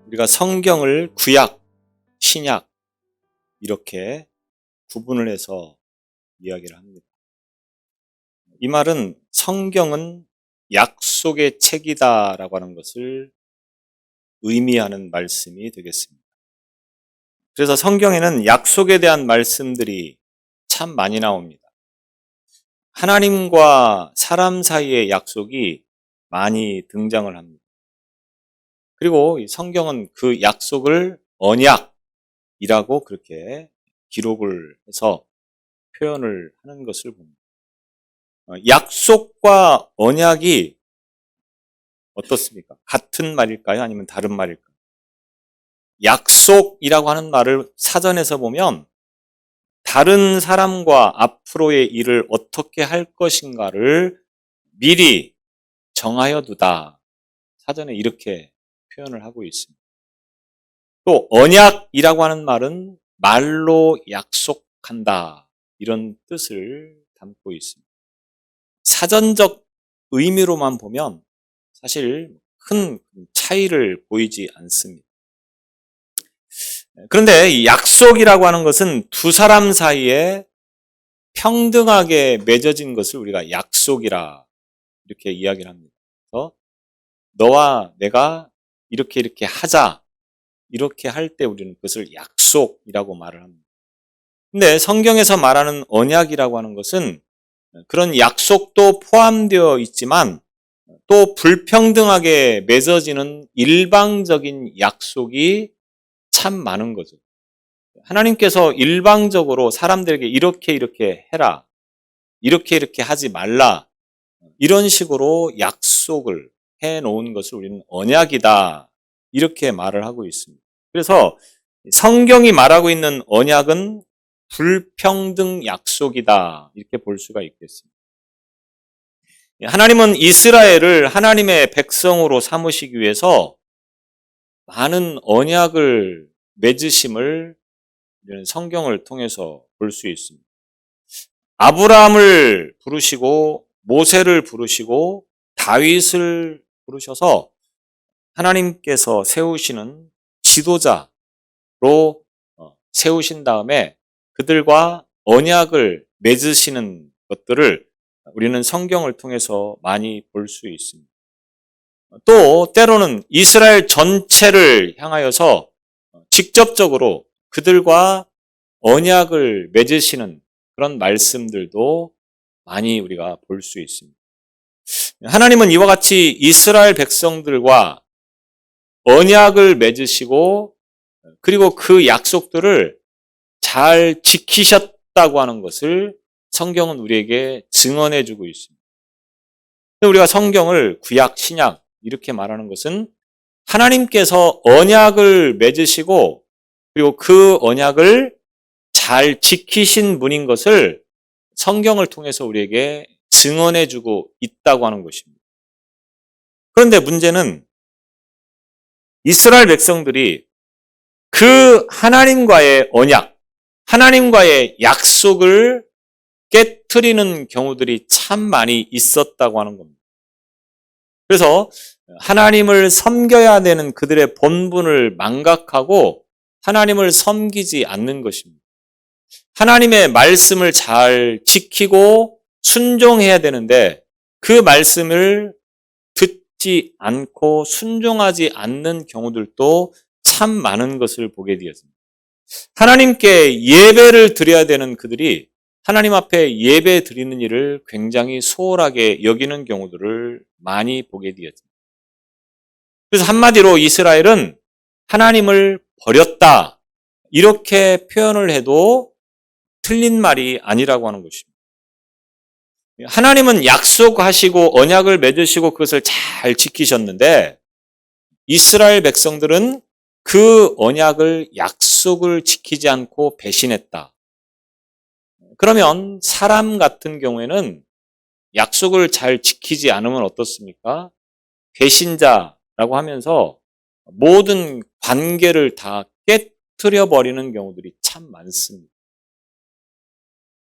우리가 성경을 구약, 신약 이렇게 구분을 해서 이야기를 합니다. 이 말은 성경은 약속의 책이다라고 하는 것을 의미하는 말씀이 되겠습니다. 그래서 성경에는 약속에 대한 말씀들이 참 많이 나옵니다. 하나님과 사람 사이의 약속이 많이 등장을 합니다. 그리고 이 성경은 그 약속을 언약이라고 그렇게 기록을 해서 표현을 하는 것을 봅니다. 약속과 언약이 어떻습니까? 같은 말일까요? 아니면 다른 말일까요? 약속이라고 하는 말을 사전에서 보면 다른 사람과 앞으로의 일을 어떻게 할 것인가를 미리 정하여 두다. 사전에 이렇게 표현을 하고 있습니다. 또 언약이라고 하는 말은 말로 약속한다. 이런 뜻을 담고 있습니다. 사전적 의미로만 보면 사실 큰 차이를 보이지 않습니다. 그런데 이 약속이라고 하는 것은 두 사람 사이에 평등하게 맺어진 것을 우리가 약속이라 이렇게 이야기를 합니다. 그래서 너와 내가 이렇게 하자. 이렇게 할 때 우리는 그것을 약속이라고 말을 합니다. 근데 성경에서 말하는 언약이라고 하는 것은 그런 약속도 포함되어 있지만 또 불평등하게 맺어지는 일방적인 약속이 참 많은 거죠. 하나님께서 일방적으로 사람들에게 이렇게 해라, 이렇게 하지 말라, 이런 식으로 약속을 해 놓은 것을 우리는 언약이다, 이렇게 말을 하고 있습니다. 그래서 성경이 말하고 있는 언약은 불평등 약속이다, 이렇게 볼 수가 있겠습니다. 하나님은 이스라엘을 하나님의 백성으로 삼으시기 위해서 많은 언약을 맺으심을 성경을 통해서 볼 수 있습니다. 아브라함을 부르시고 모세를 부르시고 다윗을 부르셔서 하나님께서 세우시는 지도자로 세우신 다음에 그들과 언약을 맺으시는 것들을 우리는 성경을 통해서 많이 볼 수 있습니다. 또 때로는 이스라엘 전체를 향하여서 직접적으로 그들과 언약을 맺으시는 그런 말씀들도 많이 우리가 볼 수 있습니다. 하나님은 이와 같이 이스라엘 백성들과 언약을 맺으시고 그리고 그 약속들을 잘 지키셨다고 하는 것을 성경은 우리에게 증언해 주고 있습니다. 우리가 성경을 구약, 신약 이렇게 말하는 것은 하나님께서 언약을 맺으시고 그리고 그 언약을 잘 지키신 분인 것을 성경을 통해서 우리에게 증언해 주고 있다고 하는 것입니다. 그런데 문제는 이스라엘 백성들이 그 하나님과의 언약, 하나님과의 약속을 깨트리는 경우들이 참 많이 있었다고 하는 겁니다. 그래서 하나님을 섬겨야 되는 그들의 본분을 망각하고 하나님을 섬기지 않는 것입니다. 하나님의 말씀을 잘 지키고 순종해야 되는데 그 말씀을 듣지 않고 순종하지 않는 경우들도 참 많은 것을 보게 되었습니다. 하나님께 예배를 드려야 되는 그들이 하나님 앞에 예배 드리는 일을 굉장히 소홀하게 여기는 경우들을 많이 보게 되었습니다. 그래서 한마디로 이스라엘은 하나님을 버렸다. 이렇게 표현을 해도 틀린 말이 아니라고 하는 것입니다. 하나님은 약속하시고 언약을 맺으시고 그것을 잘 지키셨는데 이스라엘 백성들은 그 언약을 약속을 지키지 않고 배신했다. 그러면 사람 같은 경우에는 약속을 잘 지키지 않으면 어떻습니까? 배신자라고 하면서 모든 관계를 다 깨트려 버리는 경우들이 참 많습니다.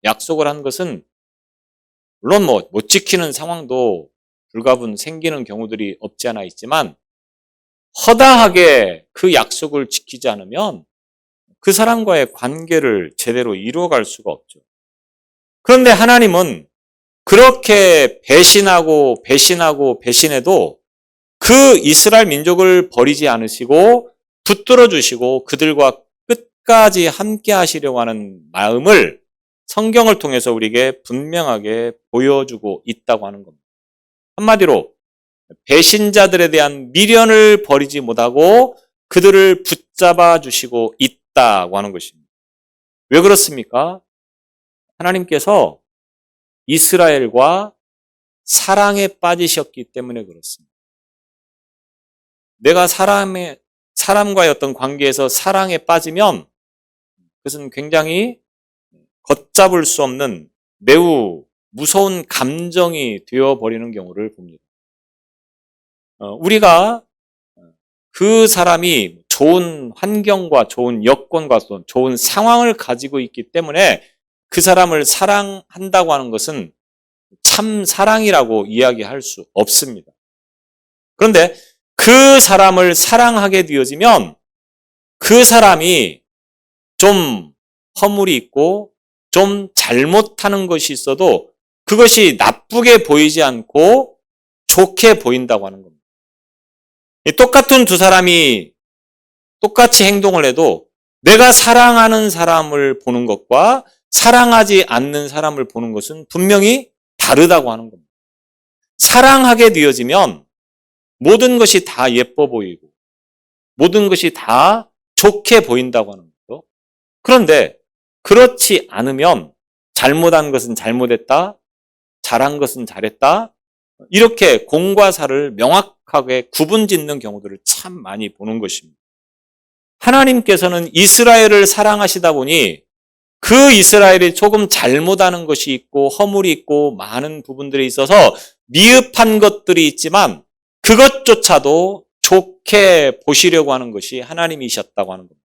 약속을 한 것은 물론 못 지키는 상황도 불가분 생기는 경우들이 없지 않아 있지만 허다하게 그 약속을 지키지 않으면 그 사람과의 관계를 제대로 이루어갈 수가 없죠. 그런데 하나님은 그렇게 배신하고 배신해도 그 이스라엘 민족을 버리지 않으시고 붙들어 주시고 그들과 끝까지 함께 하시려고 하는 마음을 성경을 통해서 우리에게 분명하게 보여주고 있다고 하는 겁니다. 한마디로 배신자들에 대한 미련을 버리지 못하고 그들을 붙잡아 주시고 있다고 하는 것입니다. 왜 그렇습니까? 하나님께서 이스라엘과 사랑에 빠지셨기 때문에 그렇습니다. 내가 사람과의 어떤 관계에서 사랑에 빠지면 그것은 굉장히 걷잡을 수 없는 매우 무서운 감정이 되어버리는 경우를 봅니다. 우리가 그 사람이 좋은 환경과 좋은 여건과 좋은 상황을 가지고 있기 때문에 그 사람을 사랑한다고 하는 것은 참 사랑이라고 이야기할 수 없습니다. 그런데 그 사람을 사랑하게 되어지면 그 사람이 좀 허물이 있고 좀 잘못하는 것이 있어도 그것이 나쁘게 보이지 않고 좋게 보인다고 하는 겁니다. 똑같은 두 사람이 똑같이 행동을 해도 내가 사랑하는 사람을 보는 것과 사랑하지 않는 사람을 보는 것은 분명히 다르다고 하는 겁니다. 사랑하게 되어지면 모든 것이 다 예뻐 보이고 모든 것이 다 좋게 보인다고 하는 거죠. 그런데 그렇지 않으면 잘못한 것은 잘못했다, 잘한 것은 잘했다, 이렇게 공과 사를 명확하게 구분짓는 경우들을 참 많이 보는 것입니다. 하나님께서는 이스라엘을 사랑하시다 보니 그 이스라엘이 조금 잘못하는 것이 있고 허물이 있고 많은 부분들이 있어서 미흡한 것들이 있지만 그것조차도 좋게 보시려고 하는 것이 하나님이셨다고 하는 겁니다.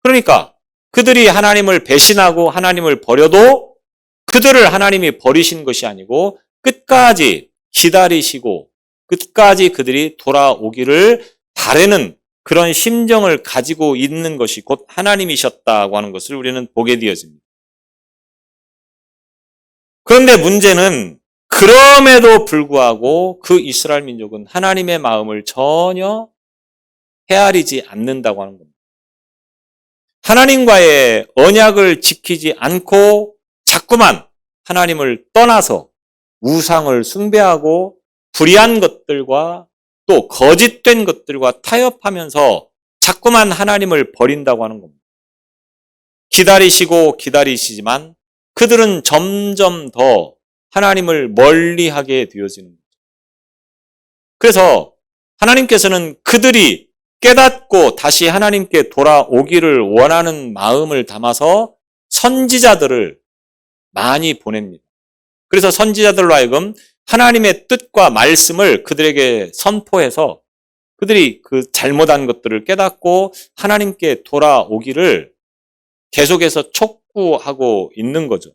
그러니까 그들이 하나님을 배신하고 하나님을 버려도 그들을 하나님이 버리신 것이 아니고 끝까지 기다리시고 끝까지 그들이 돌아오기를 바라는 그런 심정을 가지고 있는 것이 곧 하나님이셨다고 하는 것을 우리는 보게 되어집니다. 그런데 문제는 그럼에도 불구하고 그 이스라엘 민족은 하나님의 마음을 전혀 헤아리지 않는다고 하는 겁니다. 하나님과의 언약을 지키지 않고 자꾸만 하나님을 떠나서 우상을 숭배하고 불의한 것들과 또 거짓된 것들과 타협하면서 자꾸만 하나님을 버린다고 하는 겁니다. 기다리시지만 그들은 점점 더 하나님을 멀리하게 되어지는 거죠. 그래서 하나님께서는 그들이 깨닫고 다시 하나님께 돌아오기를 원하는 마음을 담아서 선지자들을 많이 보냅니다. 그래서 선지자들로 하여금 하나님의 뜻과 말씀을 그들에게 선포해서 그들이 그 잘못한 것들을 깨닫고 하나님께 돌아오기를 계속해서 촉구하고 있는 거죠.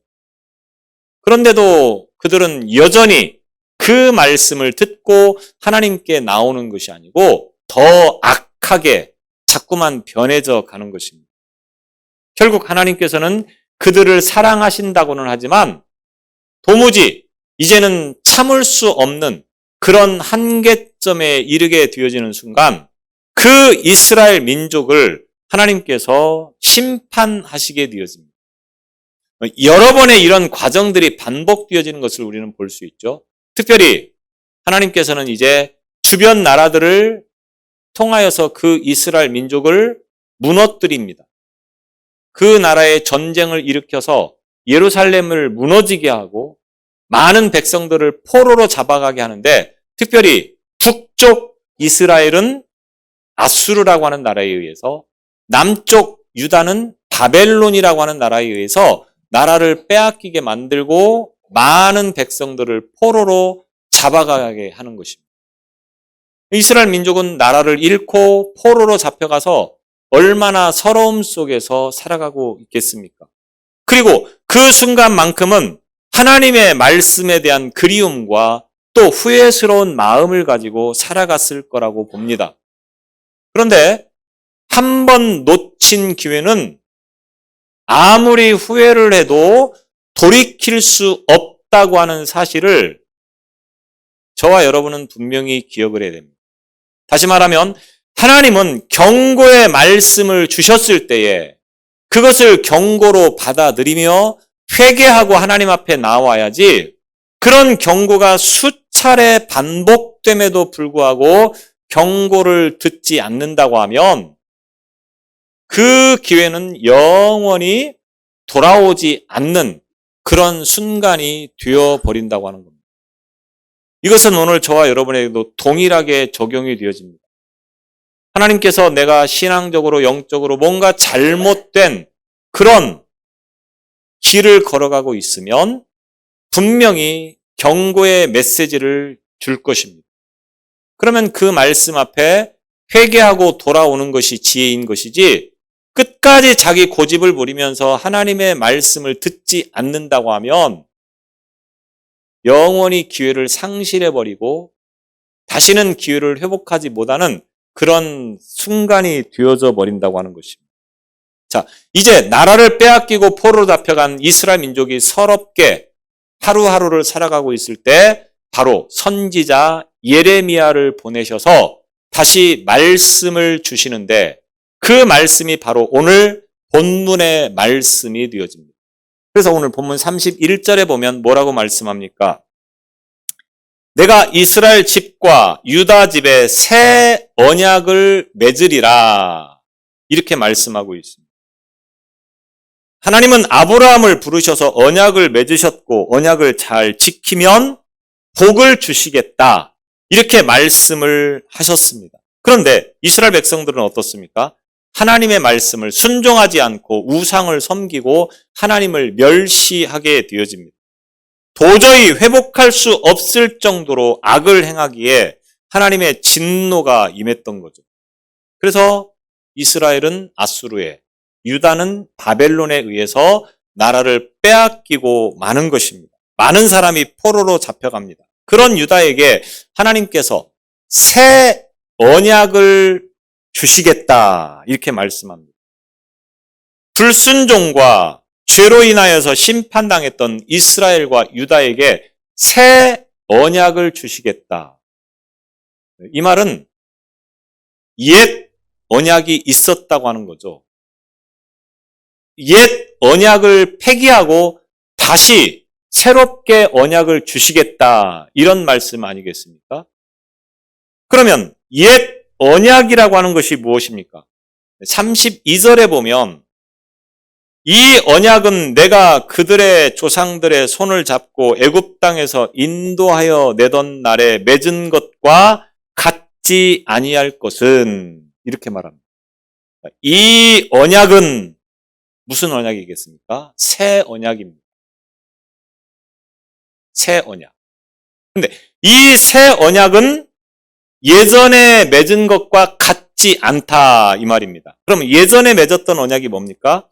그런데도 그들은 여전히 그 말씀을 듣고 하나님께 나오는 것이 아니고 더 악하게 자꾸만 변해져 가는 것입니다. 결국 하나님께서는 그들을 사랑하신다고는 하지만 도무지 이제는 참을 수 없는 그런 한계점에 이르게 되어지는 순간 그 이스라엘 민족을 하나님께서 심판하시게 되어집니다. 여러 번의 이런 과정들이 반복되어지는 것을 우리는 볼 수 있죠. 특별히 하나님께서는 이제 주변 나라들을 통하여서 그 이스라엘 민족을 무너뜨립니다. 그 나라에 전쟁을 일으켜서 예루살렘을 무너지게 하고 많은 백성들을 포로로 잡아가게 하는데 특별히 북쪽 이스라엘은 아수르라고 하는 나라에 의해서 남쪽 유다는 바벨론이라고 하는 나라에 의해서 나라를 빼앗기게 만들고 많은 백성들을 포로로 잡아가게 하는 것입니다. 이스라엘 민족은 나라를 잃고 포로로 잡혀가서 얼마나 서러움 속에서 살아가고 있겠습니까? 그리고 그 순간만큼은 하나님의 말씀에 대한 그리움과 또 후회스러운 마음을 가지고 살아갔을 거라고 봅니다. 그런데 한 번 놓친 기회는 아무리 후회를 해도 돌이킬 수 없다고 하는 사실을 저와 여러분은 분명히 기억을 해야 됩니다. 다시 말하면 하나님은 경고의 말씀을 주셨을 때에 그것을 경고로 받아들이며 회개하고 하나님 앞에 나와야지, 그런 경고가 수차례 반복됨에도 불구하고 경고를 듣지 않는다고 하면 그 기회는 영원히 돌아오지 않는 그런 순간이 되어버린다고 하는 겁니다. 이것은 오늘 저와 여러분에게도 동일하게 적용이 되어집니다. 하나님께서 내가 신앙적으로 영적으로 뭔가 잘못된 그런 길을 걸어가고 있으면 분명히 경고의 메시지를 줄 것입니다. 그러면 그 말씀 앞에 회개하고 돌아오는 것이 지혜인 것이지, 끝까지 자기 고집을 부리면서 하나님의 말씀을 듣지 않는다고 하면 영원히 기회를 상실해버리고 다시는 기회를 회복하지 못하는 그런 순간이 되어져 버린다고 하는 것입니다. 자, 이제 나라를 빼앗기고 포로로 잡혀간 이스라엘 민족이 서럽게 하루하루를 살아가고 있을 때 바로 선지자 예레미야를 보내셔서 다시 말씀을 주시는데, 그 말씀이 바로 오늘 본문의 말씀이 되어집니다. 그래서 오늘 본문 31절에 보면 뭐라고 말씀합니까? 내가 이스라엘 집과 유다 집에 새 언약을 맺으리라, 이렇게 말씀하고 있습니다. 하나님은 아브라함을 부르셔서 언약을 맺으셨고 언약을 잘 지키면 복을 주시겠다, 이렇게 말씀을 하셨습니다. 그런데 이스라엘 백성들은 어떻습니까? 하나님의 말씀을 순종하지 않고 우상을 섬기고 하나님을 멸시하게 되어집니다. 도저히 회복할 수 없을 정도로 악을 행하기에 하나님의 진노가 임했던 거죠. 그래서 이스라엘은 아수르에, 유다는 바벨론에 의해서 나라를 빼앗기고 마는 것입니다. 많은 사람이 포로로 잡혀갑니다. 그런 유다에게 하나님께서 새 언약을 주시겠다, 이렇게 말씀합니다. 불순종과 죄로 인하여서 심판당했던 이스라엘과 유다에게 새 언약을 주시겠다. 이 말은 옛 언약이 있었다고 하는 거죠. 옛 언약을 폐기하고 다시 새롭게 언약을 주시겠다, 이런 말씀 아니겠습니까? 그러면 옛 언약이라고 하는 것이 무엇입니까? 32절에 보면 이 언약은 내가 그들의 조상들의 손을 잡고 애굽 땅에서 인도하여 내던 날에 맺은 것과 같지 아니할 것은, 이렇게 말합니다. 이 언약은 무슨 언약이겠습니까? 새 언약입니다. 새 언약. 근데 이 새 언약은 예전에 맺은 것과 같지 않다, 이 말입니다. 그럼 예전에 맺었던 언약이 뭡니까?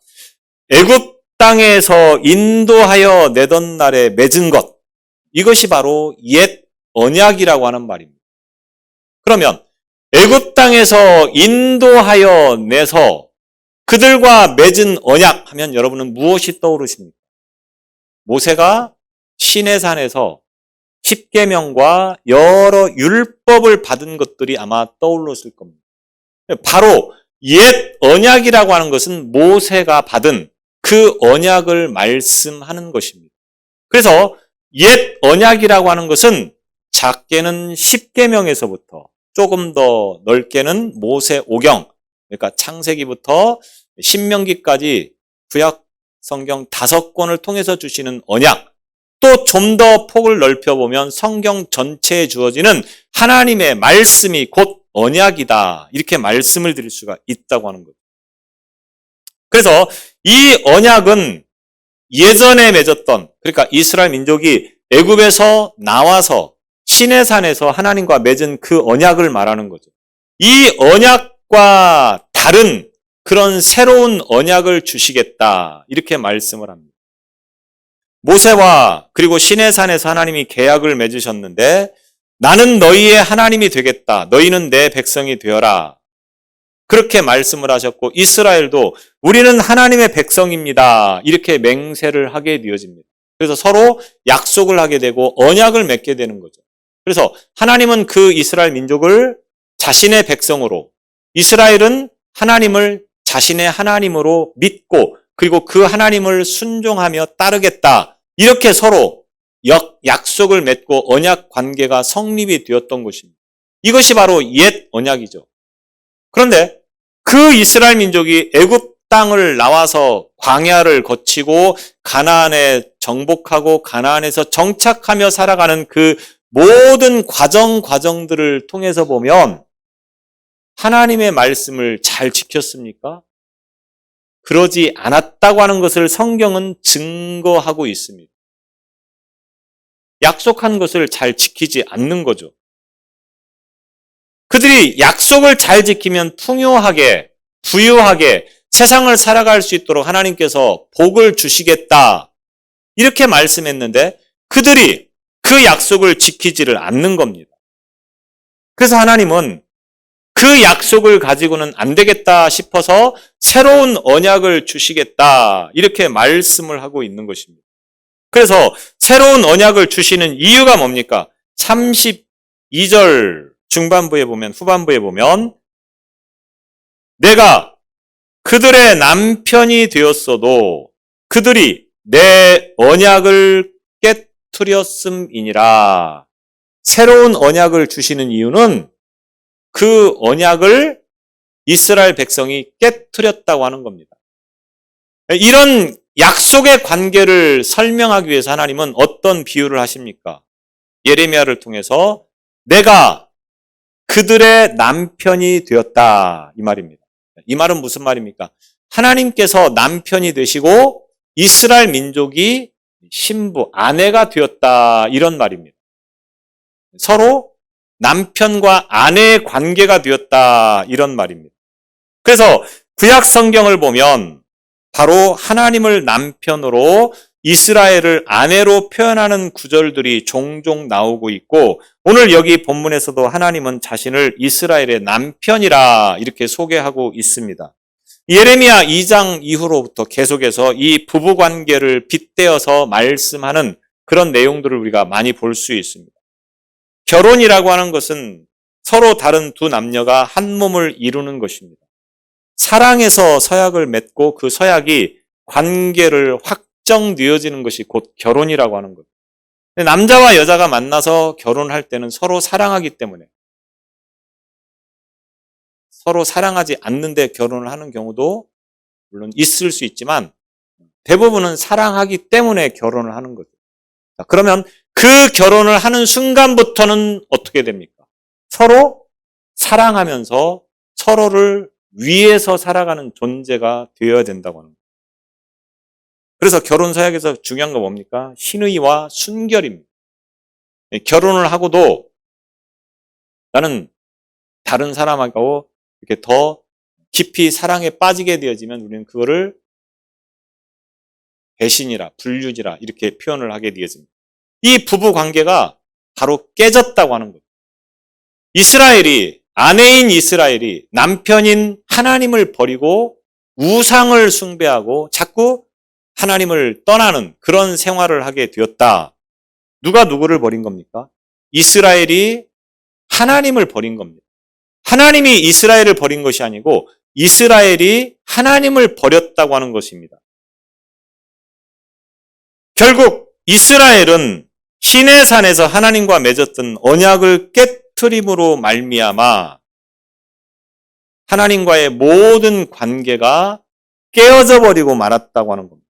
애굽 땅에서 인도하여 내던 날에 맺은 것, 이것이 바로 옛 언약이라고 하는 말입니다. 그러면 애굽 땅에서 인도하여 내서 그들과 맺은 언약 하면 여러분은 무엇이 떠오르십니까? 모세가 시내산에서 십계명과 여러 율법을 받은 것들이 아마 떠올랐을 겁니다. 바로 옛 언약이라고 하는 것은 모세가 받은 그 언약을 말씀하는 것입니다. 그래서 옛 언약이라고 하는 것은 작게는 십계명에서부터 조금 더 넓게는 모세 오경, 그러니까 창세기부터 신명기까지 구약 성경 5권을 통해서 주시는 언약, 또 좀 더 폭을 넓혀보면 성경 전체에 주어지는 하나님의 말씀이 곧 언약이다, 이렇게 말씀을 드릴 수가 있다고 하는 거죠. 그래서 이 언약은 예전에 맺었던, 그러니까 이스라엘 민족이 애굽에서 나와서 시내산에서 하나님과 맺은 그 언약을 말하는 거죠. 이 언약과 다른 그런 새로운 언약을 주시겠다, 이렇게 말씀을 합니다. 모세와 그리고 시내산에서 하나님이 계약을 맺으셨는데, 나는 너희의 하나님이 되겠다, 너희는 내 백성이 되어라, 그렇게 말씀을 하셨고 이스라엘도 우리는 하나님의 백성입니다. 이렇게 맹세를 하게 되어집니다. 그래서 서로 약속을 하게 되고 언약을 맺게 되는 거죠. 그래서 하나님은 그 이스라엘 민족을 자신의 백성으로, 이스라엘은 하나님을 자신의 하나님으로 믿고 그리고 그 하나님을 순종하며 따르겠다. 이렇게 서로 약속을 맺고 언약 관계가 성립이 되었던 것입니다. 이것이 바로 옛 언약이죠. 그런데 그 이스라엘 민족이 애굽 땅을 나와서 광야를 거치고 가나안에 정복하고 가나안에서 정착하며 살아가는 그 모든 과정들을 통해서 보면 하나님의 말씀을 잘 지켰습니까? 그러지 않았다고 하는 것을 성경은 증거하고 있습니다. 약속한 것을 잘 지키지 않는 거죠. 그들이 약속을 잘 지키면 풍요하게, 부유하게 세상을 살아갈 수 있도록 하나님께서 복을 주시겠다. 이렇게 말씀했는데 그들이 그 약속을 지키지를 않는 겁니다. 그래서 하나님은 그 약속을 가지고는 안 되겠다 싶어서 새로운 언약을 주시겠다. 이렇게 말씀을 하고 있는 것입니다. 그래서 새로운 언약을 주시는 이유가 뭡니까? 32절 후반부에 보면 내가 그들의 남편이 되었어도 그들이 내 언약을 깨트렸음이니라. 새로운 언약을 주시는 이유는 그 언약을 이스라엘 백성이 깨트렸다고 하는 겁니다. 이런 약속의 관계를 설명하기 위해서 하나님은 어떤 비유를 하십니까? 예레미야를 통해서 내가 그들의 남편이 되었다. 이 말입니다. 이 말은 무슨 말입니까? 하나님께서 남편이 되시고 이스라엘 민족이 신부, 아내가 되었다. 이런 말입니다. 서로 남편과 아내의 관계가 되었다. 이런 말입니다. 그래서 구약 성경을 보면 바로 하나님을 남편으로 이스라엘을 아내로 표현하는 구절들이 종종 나오고 있고 오늘 여기 본문에서도 하나님은 자신을 이스라엘의 남편이라 이렇게 소개하고 있습니다. 예레미야 2장 이후로부터 계속해서 이 부부관계를 빗대어서 말씀하는 그런 내용들을 우리가 많이 볼 수 있습니다. 결혼이라고 하는 것은 서로 다른 두 남녀가 한 몸을 이루는 것입니다. 사랑에서 서약을 맺고 그 서약이 관계를 확정되어지는 것이 곧 결혼이라고 하는 거예요. 남자와 여자가 만나서 결혼할 때는 서로 사랑하기 때문에 서로 사랑하지 않는데 결혼을 하는 경우도 물론 있을 수 있지만 대부분은 사랑하기 때문에 결혼을 하는 거죠. 그러면 그 결혼을 하는 순간부터는 어떻게 됩니까? 서로 사랑하면서 서로를 위해서 살아가는 존재가 되어야 된다고 하는 거예요. 그래서 결혼 서약에서 중요한 거 뭡니까? 신의와 순결입니다. 결혼을 하고도 나는 다른 사람하고 이렇게 더 깊이 사랑에 빠지게 되어지면 우리는 그거를 배신이라, 불륜이라 이렇게 표현을 하게 되어집니다. 이 부부 관계가 바로 깨졌다고 하는 거예요. 아내인 이스라엘이 남편인 하나님을 버리고 우상을 숭배하고 자꾸 하나님을 떠나는 그런 생활을 하게 되었다. 누가 누구를 버린 겁니까? 이스라엘이 하나님을 버린 겁니다. 하나님이 이스라엘을 버린 것이 아니고 이스라엘이 하나님을 버렸다고 하는 것입니다. 결국 이스라엘은 시내산에서 하나님과 맺었던 언약을 깨트림으로 말미암아 하나님과의 모든 관계가 깨어져 버리고 말았다고 하는 겁니다.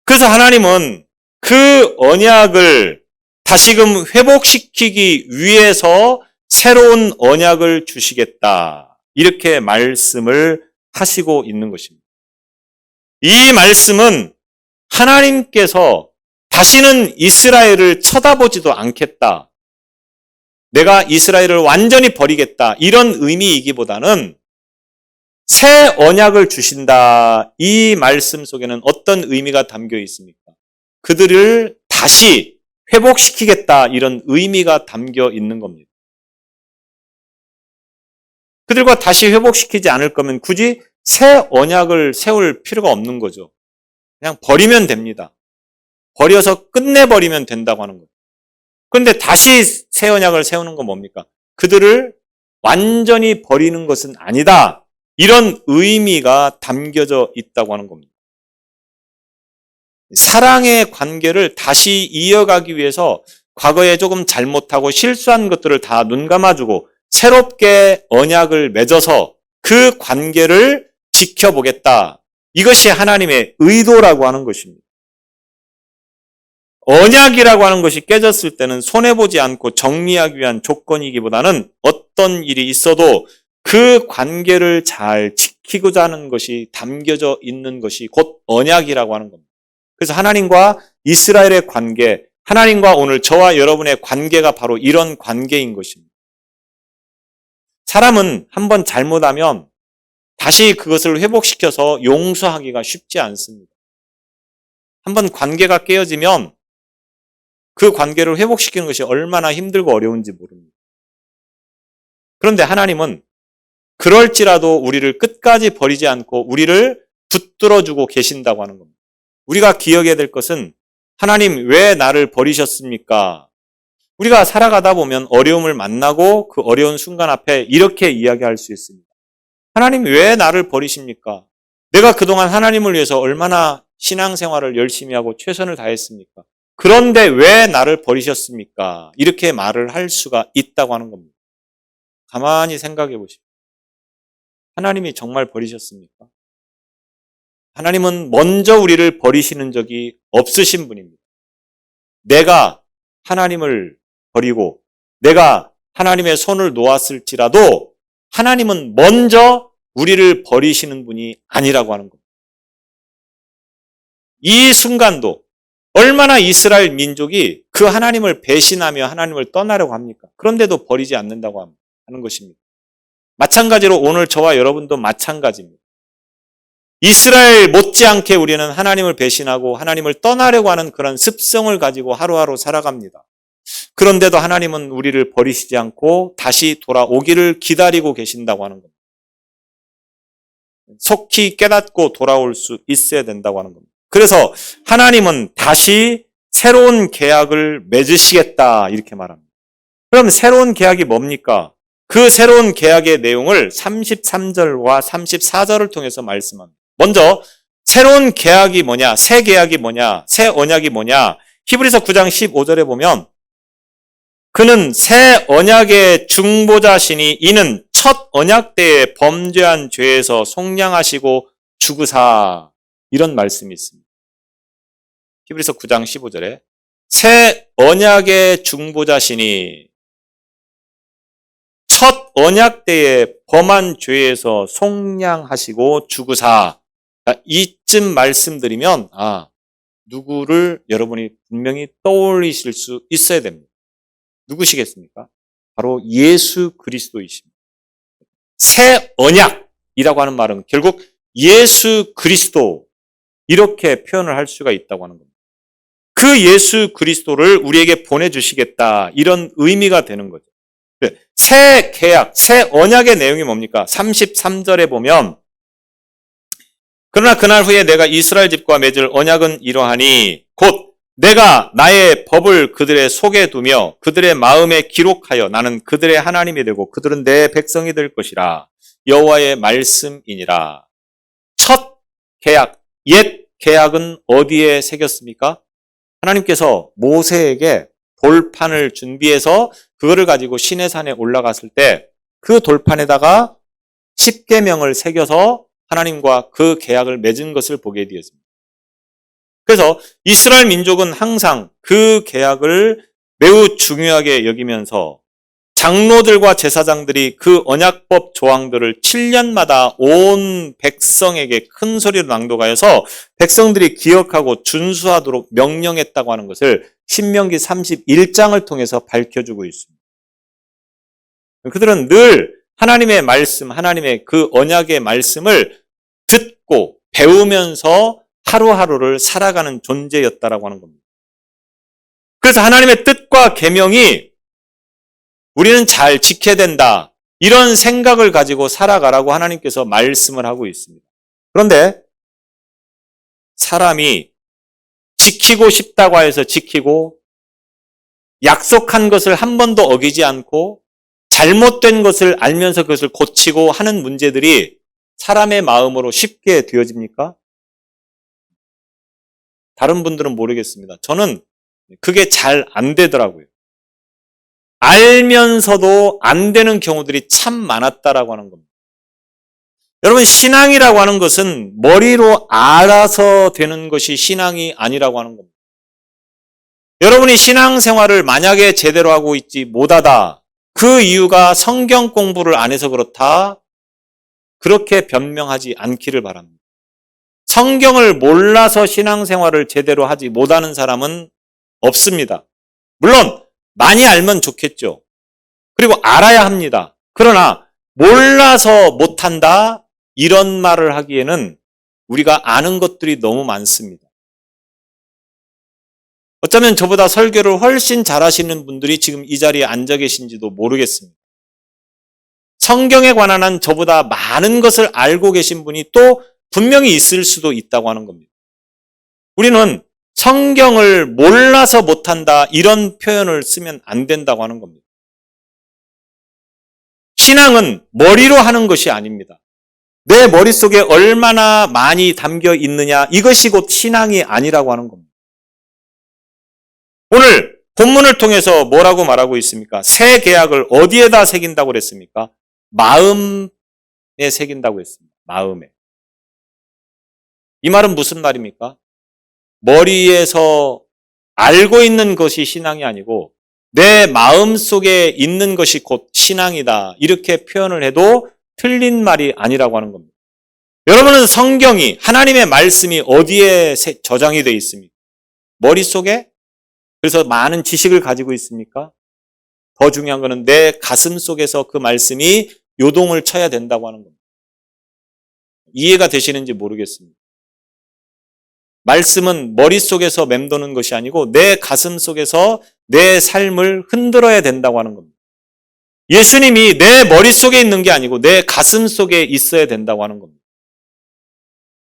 그래서 하나님은 그 언약을 다시금 회복시키기 위해서 새로운 언약을 주시겠다. 이렇게 말씀을 하시고 있는 것입니다. 이 말씀은 하나님께서 다시는 이스라엘을 쳐다보지도 않겠다. 내가 이스라엘을 완전히 버리겠다. 이런 의미이기보다는 새 언약을 주신다. 이 말씀 속에는 어떤 의미가 담겨 있습니까? 그들을 다시 회복시키겠다. 이런 의미가 담겨 있는 겁니다. 그들과 다시 회복시키지 않을 거면 굳이 새 언약을 세울 필요가 없는 거죠. 그냥 버리면 됩니다. 버려서 끝내버리면 된다고 하는 거예요. 그런데 다시 새 언약을 세우는 건 뭡니까? 그들을 완전히 버리는 것은 아니다. 이런 의미가 담겨져 있다고 하는 겁니다. 사랑의 관계를 다시 이어가기 위해서 과거에 조금 잘못하고 실수한 것들을 다 눈 감아주고 새롭게 언약을 맺어서 그 관계를 지켜보겠다. 이것이 하나님의 의도라고 하는 것입니다. 언약이라고 하는 것이 깨졌을 때는 손해보지 않고 정리하기 위한 조건이기보다는 어떤 일이 있어도 그 관계를 잘 지키고자 하는 것이 담겨져 있는 것이 곧 언약이라고 하는 겁니다. 그래서 하나님과 이스라엘의 관계, 하나님과 오늘 저와 여러분의 관계가 바로 이런 관계인 것입니다. 사람은 한번 잘못하면 다시 그것을 회복시켜서 용서하기가 쉽지 않습니다. 한번 관계가 깨어지면 그 관계를 회복시키는 것이 얼마나 힘들고 어려운지 모릅니다. 그런데 하나님은 그럴지라도 우리를 끝까지 버리지 않고 우리를 붙들어주고 계신다고 하는 겁니다. 우리가 기억해야 될 것은 하나님 왜 나를 버리셨습니까? 우리가 살아가다 보면 어려움을 만나고 그 어려운 순간 앞에 이렇게 이야기할 수 있습니다. 하나님 왜 나를 버리십니까? 내가 그동안 하나님을 위해서 얼마나 신앙생활을 열심히 하고 최선을 다했습니까? 그런데 왜 나를 버리셨습니까? 이렇게 말을 할 수가 있다고 하는 겁니다. 가만히 생각해 보십시오. 하나님이 정말 버리셨습니까? 하나님은 먼저 우리를 버리시는 적이 없으신 분입니다. 내가 하나님을 버리고 내가 하나님의 손을 놓았을지라도 하나님은 먼저 우리를 버리시는 분이 아니라고 하는 겁니다. 이 순간도 얼마나 이스라엘 민족이 그 하나님을 배신하며 하나님을 떠나려고 합니까? 그런데도 버리지 않는다고 하는 것입니다. 마찬가지로 오늘 저와 여러분도 마찬가지입니다. 이스라엘 못지않게 우리는 하나님을 배신하고 하나님을 떠나려고 하는 그런 습성을 가지고 하루하루 살아갑니다. 그런데도 하나님은 우리를 버리시지 않고 다시 돌아오기를 기다리고 계신다고 하는 겁니다. 속히 깨닫고 돌아올 수 있어야 된다고 하는 겁니다. 그래서 하나님은 다시 새로운 계약을 맺으시겠다 이렇게 말합니다. 그럼 새로운 계약이 뭡니까? 그 새로운 계약의 내용을 33절과 34절을 통해서 말씀합니다. 먼저 새로운 계약이 뭐냐? 새 계약이 뭐냐? 새 언약이 뭐냐? 히브리서 9장 15절에 보면 그는 새 언약의 중보자시니 이는 첫 언약 때에 범죄한 죄에서 속량하시고 죽으사 이런 말씀이 있습니다. 히브리서 9장 15절에 새 언약의 중보자시니 첫 언약 때에 범한 죄에서 속량하시고 죽으사 이쯤 말씀드리면 누구를 여러분이 분명히 떠올리실 수 있어야 됩니다. 누구시겠습니까? 바로 예수 그리스도이십니다. 새 언약이라고 하는 말은 결국 예수 그리스도 이렇게 표현을 할 수가 있다고 하는 겁니다. 그 예수 그리스도를 우리에게 보내주시겠다 이런 의미가 되는 거죠. 새 계약, 새 언약의 내용이 뭡니까? 33절에 보면 그러나 그날 후에 내가 이스라엘 집과 맺을 언약은 이러하니 곧 내가 나의 법을 그들의 속에 두며 그들의 마음에 기록하여 나는 그들의 하나님이 되고 그들은 내 백성이 될 것이라 여호와의 말씀이니라. 첫 계약, 옛 계약은 어디에 새겼습니까? 하나님께서 모세에게 돌판을 준비해서 그거를 가지고 시내산에 올라갔을 때 그 돌판에다가 십계명을 새겨서 하나님과 그 계약을 맺은 것을 보게 되었습니다. 그래서 이스라엘 민족은 항상 그 계약을 매우 중요하게 여기면서 장로들과 제사장들이 그 언약법 조항들을 7년마다 온 백성에게 큰 소리로 낭독하여서 백성들이 기억하고 준수하도록 명령했다고 하는 것을 신명기 31장을 통해서 밝혀주고 있습니다. 그들은 늘 하나님의 말씀, 하나님의 그 언약의 말씀을 듣고 배우면서 하루하루를 살아가는 존재였다라고 하는 겁니다. 그래서 하나님의 뜻과 계명이 우리는 잘 지켜야 된다. 이런 생각을 가지고 살아가라고 하나님께서 말씀을 하고 있습니다. 그런데 사람이 지키고 싶다고 해서 지키고 약속한 것을 한 번도 어기지 않고 잘못된 것을 알면서 그것을 고치고 하는 문제들이 사람의 마음으로 쉽게 되어집니까? 다른 분들은 모르겠습니다. 저는 그게 잘 안 되더라고요. 알면서도 안 되는 경우들이 참 많았다라고 하는 겁니다. 여러분, 신앙이라고 하는 것은 머리로 알아서 되는 것이 신앙이 아니라고 하는 겁니다. 여러분이 신앙생활을 만약에 제대로 하고 있지 못하다, 그 이유가 성경 공부를 안 해서 그렇다, 그렇게 변명하지 않기를 바랍니다. 성경을 몰라서 신앙생활을 제대로 하지 못하는 사람은 없습니다. 물론 많이 알면 좋겠죠. 그리고 알아야 합니다. 그러나 몰라서 못한다, 이런 말을 하기에는 우리가 아는 것들이 너무 많습니다. 어쩌면 저보다 설교를 훨씬 잘하시는 분들이 지금 이 자리에 앉아 계신지도 모르겠습니다. 성경에 관한 한 저보다 많은 것을 알고 계신 분이 또 분명히 있을 수도 있다고 하는 겁니다. 우리는 성경을 몰라서 못한다, 이런 표현을 쓰면 안 된다고 하는 겁니다. 신앙은 머리로 하는 것이 아닙니다. 내 머릿속에 얼마나 많이 담겨 있느냐, 이것이 곧 신앙이 아니라고 하는 겁니다. 오늘 본문을 통해서 뭐라고 말하고 있습니까? 새 계약을 어디에다 새긴다고 그랬습니까? 마음에 새긴다고 했습니다. 마음에. 이 말은 무슨 말입니까? 머리에서 알고 있는 것이 신앙이 아니고 내 마음 속에 있는 것이 곧 신앙이다, 이렇게 표현을 해도 틀린 말이 아니라고 하는 겁니다. 여러분은 성경이, 하나님의 말씀이 어디에 저장이 되어 있습니까? 머릿속에? 그래서 많은 지식을 가지고 있습니까? 더 중요한 것은 내 가슴 속에서 그 말씀이 요동을 쳐야 된다고 하는 겁니다. 이해가 되시는지 모르겠습니다. 말씀은 머릿속에서 맴도는 것이 아니고 내 가슴 속에서 내 삶을 흔들어야 된다고 하는 겁니다. 예수님이 내 머릿속에 있는 게 아니고 내 가슴 속에 있어야 된다고 하는 겁니다.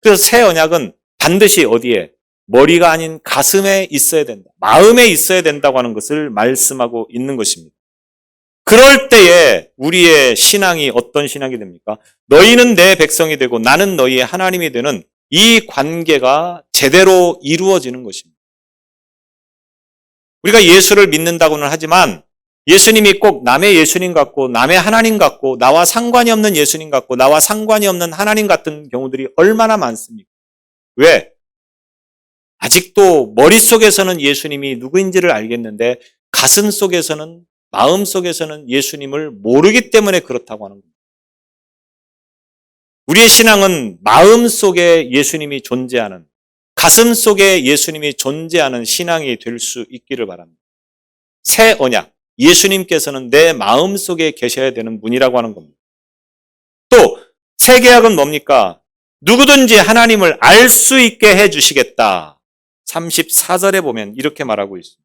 그래서 새 언약은 반드시 어디에? 머리가 아닌 가슴에 있어야 된다, 마음에 있어야 된다고 하는 것을 말씀하고 있는 것입니다. 그럴 때에 우리의 신앙이 어떤 신앙이 됩니까? 너희는 내 백성이 되고 나는 너희의 하나님이 되는 이 관계가 제대로 이루어지는 것입니다. 우리가 예수를 믿는다고는 하지만 예수님이 꼭 남의 예수님 같고 남의 하나님 같고 나와 상관이 없는 예수님 같고 나와 상관이 없는 하나님 같은 경우들이 얼마나 많습니까? 왜? 아직도 머릿속에서는 예수님이 누구인지를 알겠는데 가슴 속에서는, 마음 속에서는 예수님을 모르기 때문에 그렇다고 하는 겁니다. 우리의 신앙은 마음 속에 예수님이 존재하는, 가슴 속에 예수님이 존재하는 신앙이 될 수 있기를 바랍니다. 새 언약, 예수님께서는 내 마음 속에 계셔야 되는 분이라고 하는 겁니다. 또 새 계약은 뭡니까? 누구든지 하나님을 알 수 있게 해주시겠다. 34절에 보면 이렇게 말하고 있습니다.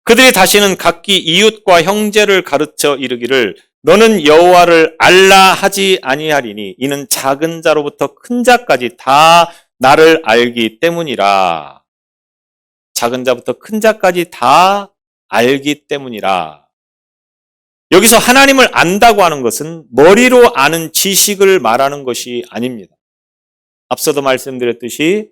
그들이 다시는 각기 이웃과 형제를 가르쳐 이르기를 너는 여호와를 알라 하지 아니하리니 이는 작은 자로부터 큰 자까지 다 나를 알기 때문이라. 작은 자부터 큰 자까지 다 알기 때문이라. 여기서 하나님을 안다고 하는 것은 머리로 아는 지식을 말하는 것이 아닙니다. 앞서도 말씀드렸듯이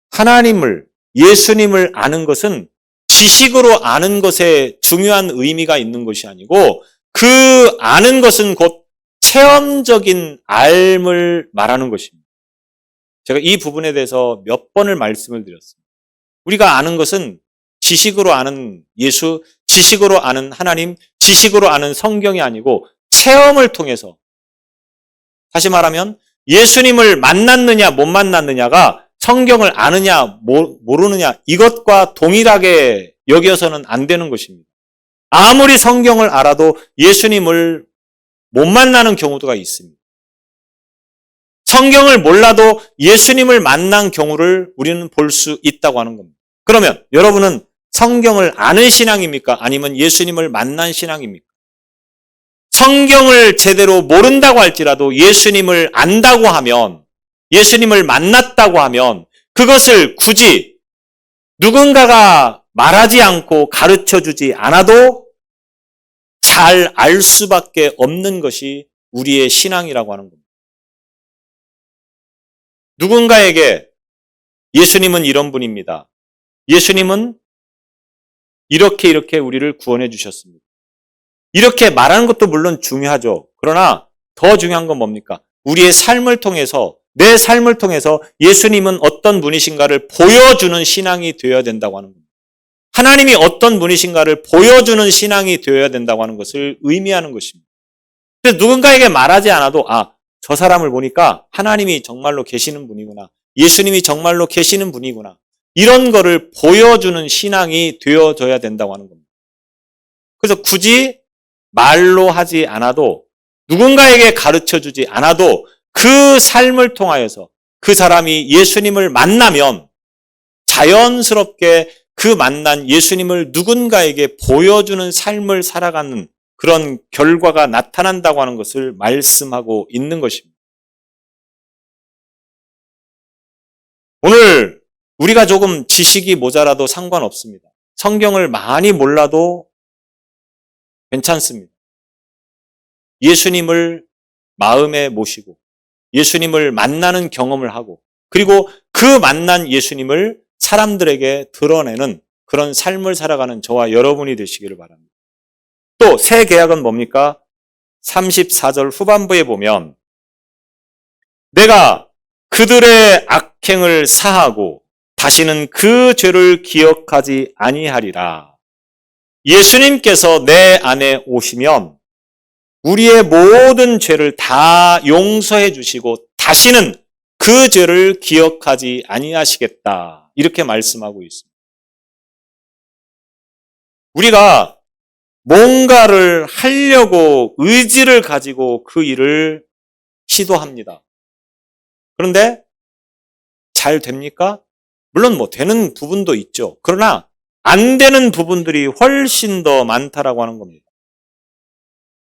하나님을, 예수님을 아는 것은 지식으로 아는 것에 중요한 의미가 있는 것이 아니고 그 아는 것은 곧 체험적인 알을 말하는 것입니다. 제가 이 부분에 대해서 몇 번을 말씀을 드렸습니다. 우리가 아는 것은 지식으로 아는 예수, 지식으로 아는 하나님, 지식으로 아는 성경이 아니고 체험을 통해서, 다시 말하면 예수님을 만났느냐 못 만났느냐가 성경을 아느냐 모르느냐 이것과 동일하게 여겨서는 안 되는 것입니다. 아무리 성경을 알아도 예수님을 못 만나는 경우가 있습니다. 성경을 몰라도 예수님을 만난 경우를 우리는 볼 수 있다고 하는 겁니다. 그러면 여러분은 성경을 아는 신앙입니까? 아니면 예수님을 만난 신앙입니까? 성경을 제대로 모른다고 할지라도 예수님을 안다고 하면, 예수님을 만났다고 하면 그것을 굳이 누군가가 말하지 않고 가르쳐 주지 않아도 잘 알 수밖에 없는 것이 우리의 신앙이라고 하는 겁니다. 누군가에게 예수님은 이런 분입니다. 예수님은 이렇게 우리를 구원해 주셨습니다. 이렇게 말하는 것도 물론 중요하죠. 그러나 더 중요한 건 뭡니까? 우리의 삶을 통해서, 내 삶을 통해서 예수님은 어떤 분이신가를 보여주는 신앙이 되어야 된다고 하는 겁니다. 하나님이 어떤 분이신가를 보여주는 신앙이 되어야 된다고 하는 것을 의미하는 것입니다. 그래서 누군가에게 말하지 않아도 저 사람을 보니까 하나님이 정말로 계시는 분이구나. 예수님이 정말로 계시는 분이구나. 이런 거를 보여주는 신앙이 되어져야 된다고 하는 겁니다. 그래서 굳이 말로 하지 않아도, 누군가에게 가르쳐 주지 않아도 그 삶을 통하여서 그 사람이 예수님을 만나면 자연스럽게 그 만난 예수님을 누군가에게 보여주는 삶을 살아가는 그런 결과가 나타난다고 하는 것을 말씀하고 있는 것입니다. 오늘 우리가 조금 지식이 모자라도 상관없습니다. 성경을 많이 몰라도 괜찮습니다. 예수님을 마음에 모시고 예수님을 만나는 경험을 하고, 그리고 그 만난 예수님을 사람들에게 드러내는 그런 삶을 살아가는 저와 여러분이 되시기를 바랍니다. 또 새 계약은 뭡니까? 34절 후반부에 보면 내가 그들의 악행을 사하고 다시는 그 죄를 기억하지 아니하리라. 예수님께서 내 안에 오시면 우리의 모든 죄를 다 용서해 주시고 다시는 그 죄를 기억하지 아니하시겠다. 이렇게 말씀하고 있습니다. 우리가 뭔가를 하려고 의지를 가지고 그 일을 시도합니다. 그런데 잘 됩니까? 물론 되는 부분도 있죠. 그러나 안 되는 부분들이 훨씬 더 많다라고 하는 겁니다.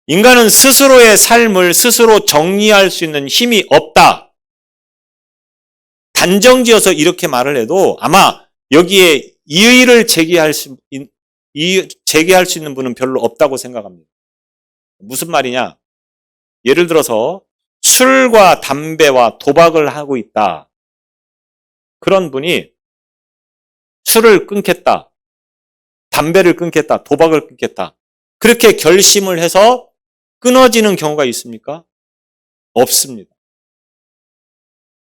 인간은 스스로의 삶을 스스로 정리할 수 있는 힘이 없다. 단정지어서 이렇게 말을 해도 아마 여기에 이의를 제기할 수 있는 분은 별로 없다고 생각합니다. 무슨 말이냐? 예를 들어서 술과 담배와 도박을 하고 있다. 그런 분이 술을 끊겠다, 담배를 끊겠다, 도박을 끊겠다. 그렇게 결심을 해서 끊어지는 경우가 있습니까? 없습니다.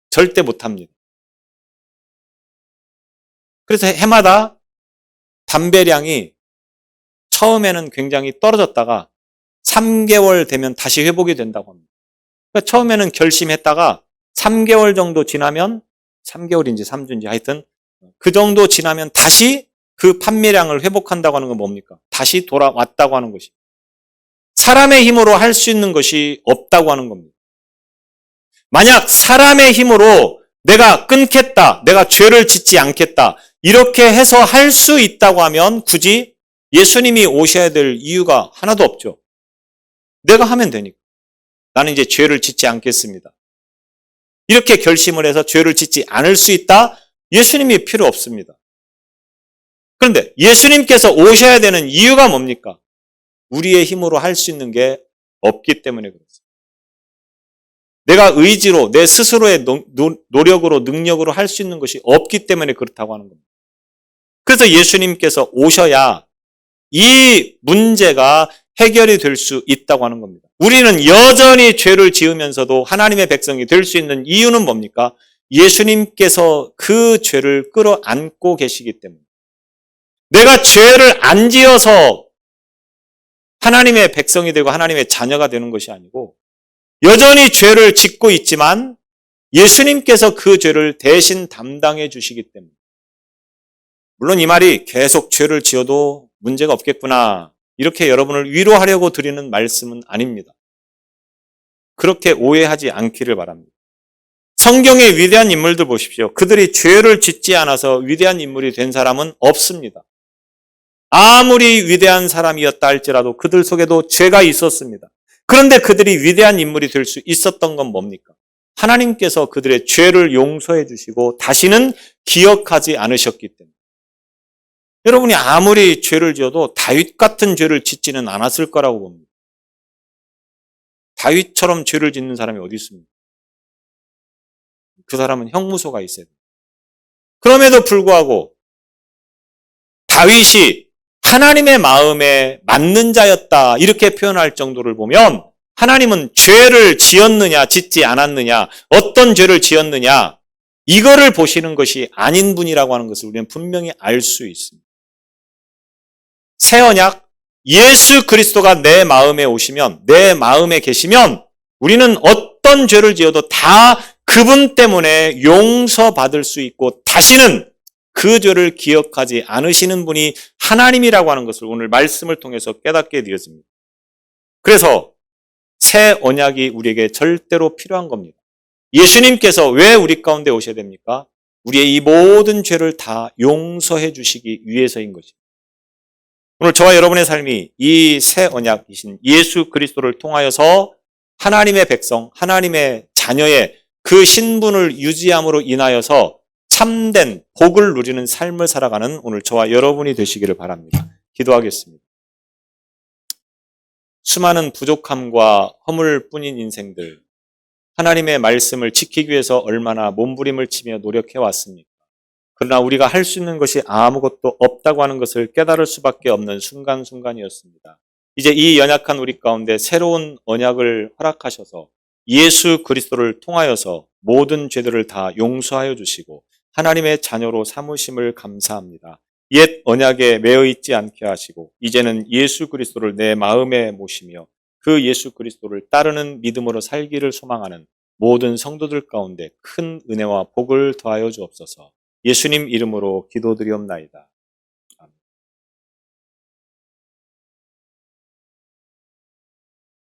절대 못합니다. 그래서 해마다 담배량이 처음에는 굉장히 떨어졌다가 3개월 되면 다시 회복이 된다고 합니다. 그러니까 처음에는 결심했다가 3개월 정도 지나면, 3개월인지 3주인지 하여튼 그 정도 지나면 다시 그 판매량을 회복한다고 하는 건 뭡니까? 다시 돌아왔다고 하는 것이. 사람의 힘으로 할 수 있는 것이 없다고 하는 겁니다. 만약 사람의 힘으로 내가 끊겠다, 내가 죄를 짓지 않겠다, 이렇게 해서 할 수 있다고 하면 굳이 예수님이 오셔야 될 이유가 하나도 없죠. 내가 하면 되니까. 나는 이제 죄를 짓지 않겠습니다. 이렇게 결심을 해서 죄를 짓지 않을 수 있다? 예수님이 필요 없습니다. 그런데 예수님께서 오셔야 되는 이유가 뭡니까? 우리의 힘으로 할 수 있는 게 없기 때문에 그렇습니다. 내가 의지로, 내 스스로의 노력으로, 능력으로 할 수 있는 것이 없기 때문에 그렇다고 하는 겁니다. 그래서 예수님께서 오셔야 이 문제가 해결이 될 수 있다고 하는 겁니다. 우리는 여전히 죄를 지으면서도 하나님의 백성이 될 수 있는 이유는 뭡니까? 예수님께서 그 죄를 끌어안고 계시기 때문에. 내가 죄를 안 지어서 하나님의 백성이 되고 하나님의 자녀가 되는 것이 아니고 여전히 죄를 짓고 있지만 예수님께서 그 죄를 대신 담당해 주시기 때문에. 물론 이 말이 계속 죄를 지어도 문제가 없겠구나, 이렇게 여러분을 위로하려고 드리는 말씀은 아닙니다. 그렇게 오해하지 않기를 바랍니다. 성경의 위대한 인물들 보십시오. 그들이 죄를 짓지 않아서 위대한 인물이 된 사람은 없습니다. 아무리 위대한 사람이었다 할지라도 그들 속에도 죄가 있었습니다. 그런데 그들이 위대한 인물이 될 수 있었던 건 뭡니까? 하나님께서 그들의 죄를 용서해 주시고 다시는 기억하지 않으셨기 때문에. 여러분이 아무리 죄를 지어도 다윗 같은 죄를 짓지는 않았을 거라고 봅니다. 다윗처럼 죄를 짓는 사람이 어디 있습니까? 그 사람은 형무소가 있어야 돼요. 그럼에도 불구하고 다윗이 하나님의 마음에 맞는 자였다 이렇게 표현할 정도를 보면 하나님은 죄를 지었느냐 짓지 않았느냐 어떤 죄를 지었느냐 이거를 보시는 것이 아닌 분이라고 하는 것을 우리는 분명히 알 수 있습니다. 새 언약 예수 그리스도가 내 마음에 오시면 내 마음에 계시면 우리는 어떤 죄를 지어도 다 그분 때문에 용서받을 수 있고 다시는 그 죄를 기억하지 않으시는 분이 하나님이라고 하는 것을 오늘 말씀을 통해서 깨닫게 되었습니다. 그래서 새 언약이 우리에게 절대로 필요한 겁니다. 예수님께서 왜 우리 가운데 오셔야 됩니까? 우리의 이 모든 죄를 다 용서해 주시기 위해서인 것입니다. 오늘 저와 여러분의 삶이 이 새 언약이신 예수 그리스도를 통하여서 하나님의 백성, 하나님의 자녀의 그 신분을 유지함으로 인하여서 참된 복을 누리는 삶을 살아가는 오늘 저와 여러분이 되시기를 바랍니다. 기도하겠습니다. 수많은 부족함과 허물뿐인 인생들, 하나님의 말씀을 지키기 위해서 얼마나 몸부림을 치며 노력해 왔습니까? 그러나 우리가 할 수 있는 것이 아무것도 없다고 하는 것을 깨달을 수밖에 없는 순간순간이었습니다. 이제 이 연약한 우리 가운데 새로운 언약을 허락하셔서 예수 그리스도를 통하여서 모든 죄들을 다 용서하여 주시고 하나님의 자녀로 삼으심을 감사합니다. 옛 언약에 매여 있지 않게 하시고 이제는 예수 그리스도를 내 마음에 모시며 그 예수 그리스도를 따르는 믿음으로 살기를 소망하는 모든 성도들 가운데 큰 은혜와 복을 더하여 주옵소서. 예수님 이름으로 기도드리옵나이다.